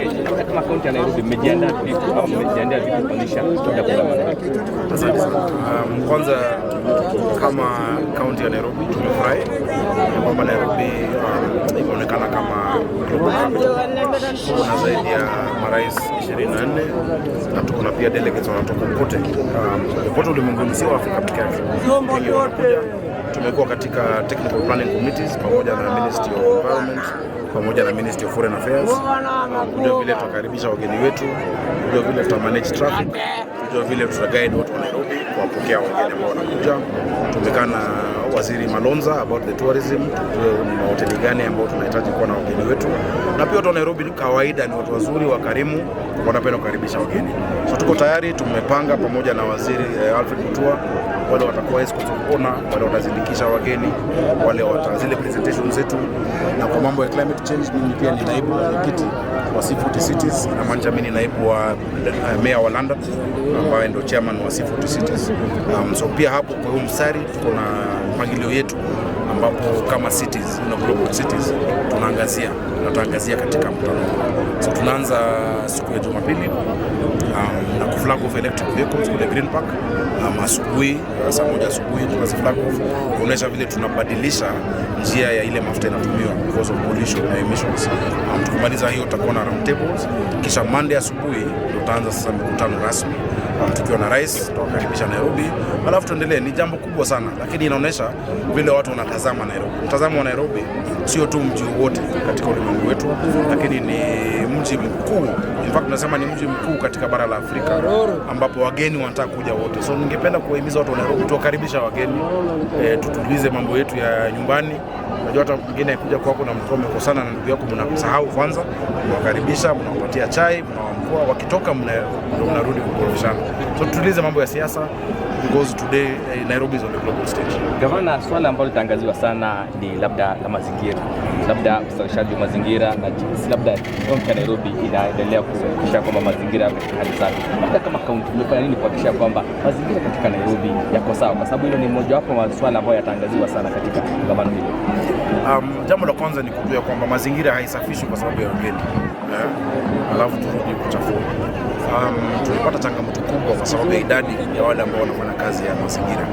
Kenya. Kama kaunti ya Nairobi mmejiandaa vipi au mmejiandaa vipi kuonyesha kongamano? Asante sana. Kwanza kama kaunti ya Nairobi tumefurahi kwamba Nairobi imeonekana kama global capital. Kuna zaidi ya marais 24 na tuko na pia delegates wanatoka kote kote ulimwenguni, sio Afrika pekee yake. Tumekuwa katika technical planning committees pamoja na Ministry of Environment pamoja na Ministry of Foreign Affairs. Ndio vile tutakaribisha wageni wetu, ndio vile tutamanage traffic, ndio vile tutaguide watu wa Nairobi kuwapokea wageni ambao wanakuja. Tumekaa na Waziri Malonza about the tourism, ni hoteli gani ambao tunahitaji kuwa na wageni wetu, na pia watu wa Nairobi kawaida ni watu wazuri, wakarimu, wanapenda kukaribisha wageni. So tuko tayari, tumepanga pamoja na Waziri Alfred Mutua, wale watakuwa escorts of honor, wale watazindikisha wageni, wale zile presentation zetu. Na kwa mambo ya climate change, mimi pia ni naibu mwenyekiti wa C40 Cities, na manja mimi ni naibu wa Mayor wa London ambaye ndio chairman wa C40 Cities. So pia hapo kwa huo mstari tuko na mpangilio yetu ambapo kama cities, global cities tunaangazia katika mkutano. So tunaanza siku ya Jumapili na kuflag off electric vehicles kule Green Park asubuhi, saa 1 asubuhi tunaziflag off kuonesha vile tunabadilisha njia ya ile mafuta inatumiwa because of pollution na emissions. Tukimaliza hiyo tutakuwa na round tables, kisha Monday asubuhi tutaanza sasa mkutano rasmi tukiwa na rais, tutakaribisha Nairobi, alafu tuendelee. Ni jambo kubwa sana, lakini inaonesha vile watu wanatazama Nairobi. Mtazamo wa Nairobi sio tu mji wote katika ulimwengu wetu, lakini ni mji mkuu. In fact tunasema ni mji mkuu katika bara la Afrika ambapo wageni wanataka kuja wote. So ningependa kuwahimiza watu wa Nairobi tuwakaribisha wageni, tutulize mambo yetu ya nyumbani. Unajua hata mwingine kuja kwako na mtu amekosana na ndugu yako, mnamsahau kwanza, mnawakaribisha, mnawapatia chai, mnawamkua, wakitoka mnarudi kukorofishana. So tutulize mambo ya siasa because today Nairobi is on the global stage. Gavana, swala ambalo litaangaziwa sana ni labda la mazingira, labda usawishaji wa mazingira na jinsi labda kaunti ya Nairobi inaendelea kuhakikisha kwamba mazingira yako katika hali safi. Labda kama kaunti mmefanya nini kuhakikisha kwamba mazingira katika Nairobi yako sawa, kwa sababu hilo ni mojawapo wa swala ambayo yataangaziwa sana katika kongamano hili? Jambo la kwanza ni kujua kwamba mazingira haisafishwi kwa sababu ya wageni, alafu turudi kuchafua. Tulipata changamoto kubwa kwa sababu ya idadi ya wale ambao wanafanya kazi ya mazingira.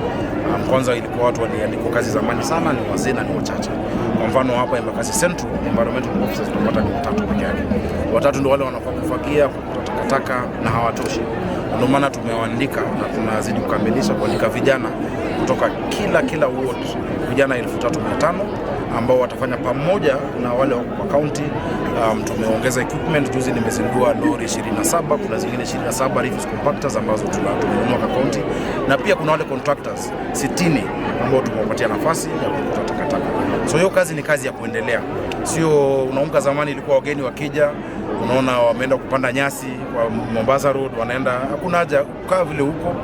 Kwanza ilikuwa watu waliandikwa kazi zamani sana, ni wazee na ni wachache. Kwa mfano hapa Embakasi Central Environmental Officers tunapata ni 3 peke yake. 3 ndio wale wanafaa kufagia, kukuta takataka na hawatoshi. Ndio maana tumewaandika na tunazidi kukamilisha kuandika vijana kutoka kila ward, vijana 3500 ambao watafanya pamoja na wale wa county. Tumeongeza equipment, juzi nimezindua lori 27, kuna zingine 27 refuse compactors ambazo tumenunua kwa county, na pia kuna wale contractors 60 ambao tumewapatia nafasi ya kukuta takataka. So hiyo kazi ni kazi ya kuendelea, sio unaunga. Zamani ilikuwa wageni wakija, unaona wameenda kupanda nyasi kwa Mombasa Road, wanaenda, hakuna haja kukaa vile huko.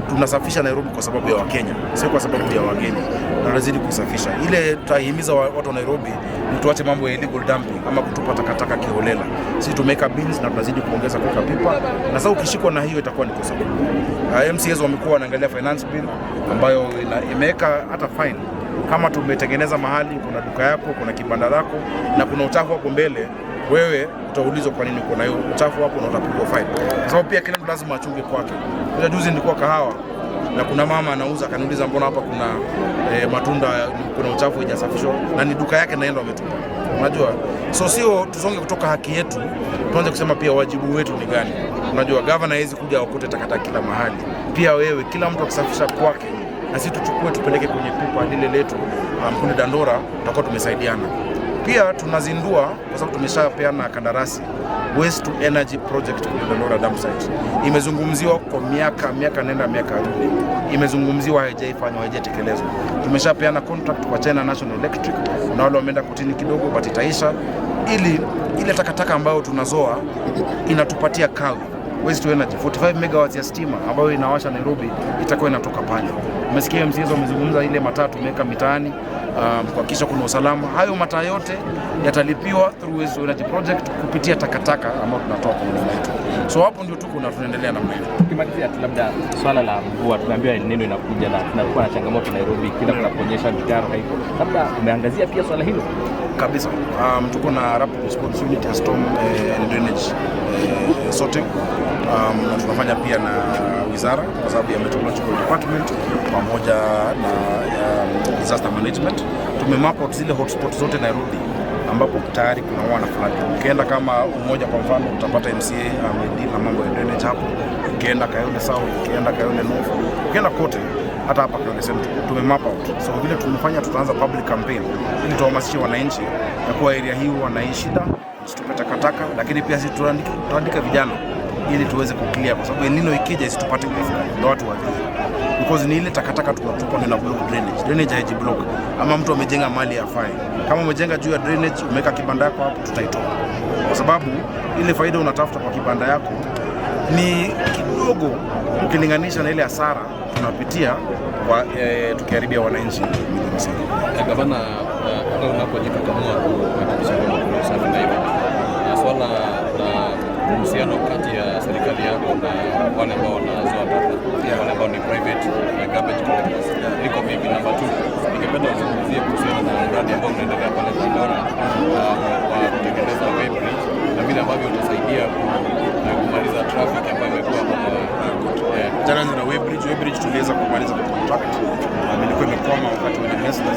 Tunasafisha Nairobi kwa sababu ya Wakenya, sio kwa sababu ya wageni. Na tunazidi kusafisha. Ile tutahimiza watu wa Nairobi ni tuache mambo ya illegal dumping ama kutupa takataka kiholela. Sisi tumeka bins na tunazidi kuongeza kuweka pipa. Na sasa ukishikwa na hiyo itakuwa ni kosa kubwa. MCAs wamekuwa wanaangalia finance bill ambayo imeweka hata fine. Kama tumetengeneza mahali, kuna duka yako, kuna kibanda lako na kuna uchafu hapo mbele, wewe utaulizwa kwa nini kuna hiyo uchafu hapo na utapigwa fine. Kwa sababu pia kila mtu lazima achunge kwake. Juzi nilikuwa kahawa na kuna mama anauza, akaniuliza mbona hapa kuna matunda, kuna uchafu hujasafishwa, na ni duka yake naenda wametupa. Unajua, so sio tusonge kutoka haki yetu, tuanze kusema pia wajibu wetu ni gani. Unajua governor hawezi kuja akute takataka kila mahali. Pia wewe, kila mtu akisafisha kwake na sisi tuchukue tupeleke kwenye pipa lile letu kule Dandora, tutakuwa tumesaidiana. Pia tunazindua kwa sababu tumeshapeana kandarasi waste to energy project kule Dandora dump site. Imezungumziwa kwa miaka nenda miaka rudi. Imezungumziwa, haijafanywa, haijatekelezwa. Tumeshapeana contract kwa China National Electric na wale wameenda kutini kidogo, but itaisha, ili ile takataka ambayo tunazoa inatupatia kawi waste to energy 45 megawatts ya stima ambayo inawasha Nairobi itakuwa inatoka pale. Umesikia MCAs wamezungumza ile mataa tumeweka mitaani kuhakikisha kuna usalama. Hayo mataa yote yatalipiwa through Waste Energy Project kupitia takataka ambayo tunatoa kwa mlima wetu. So hapo ndio tunaendelea namna hiyo. Tukimalizia tu labda swala la mvua, tunaambiwa El Nino inakuja na tunakuwa na changamoto Nairobi kila kunaponyesha mitaro haipo. Labda umeangazia pia swala hilo? Kabisa. Tuko na rapid response unit ya storm and drainage sorting. Na tunafanya pia na wizara kwa sababu ya meteorological department pamoja na disaster management. Tumemap out zile hotspot zote Nairobi ambapo tayari kuna wana flood. Ukienda kama Umoja kwa mfano utapata MCA amedeal na mambo ya drainage hapo. Ukienda Kayole South, ukienda Kayole North, ukienda kote hata hapa Kayole Central tumemap out. So vile tumefanya, tutaanza public campaign ili tuhamasishe wananchi ya kuwa area hii wana shida, usitupe takataka, lakini pia sisi tuandike vijana ili tuweze kuclear, kwa sababu El Nino ikija isitupate kwa watu wajue, because ni ile takataka tunatupa ndio na block drainage. Drainage haiji block. Ama mtu amejenga mali afai, kama umejenga juu ya drainage umeweka kibanda yako hapo, tutaitoa, kwa sababu ile faida unatafuta kwa kibanda yako ni kidogo ukilinganisha na ile hasara tunapitia kwa tukiharibia wananchi. Gavana, hata unapojikakamua kuhakikisha kwamba kuna usafi Nairobi, swala la uhusiano kati ya serikali yako na wale ambao wanazoa taka, wale ambao ni private garbage collectors, iko vipi? Namba 2, ningependa uzungumzie kuhusiana na mradi ambao unaendelea pale Dandora wa kutengeneza weighbridge na vile ambavyo utasaidia kumaliza traffic ambayo imekuwa jana na weighbridge tuliweza kumaliza contract, ilikuwa imekwama wakati wa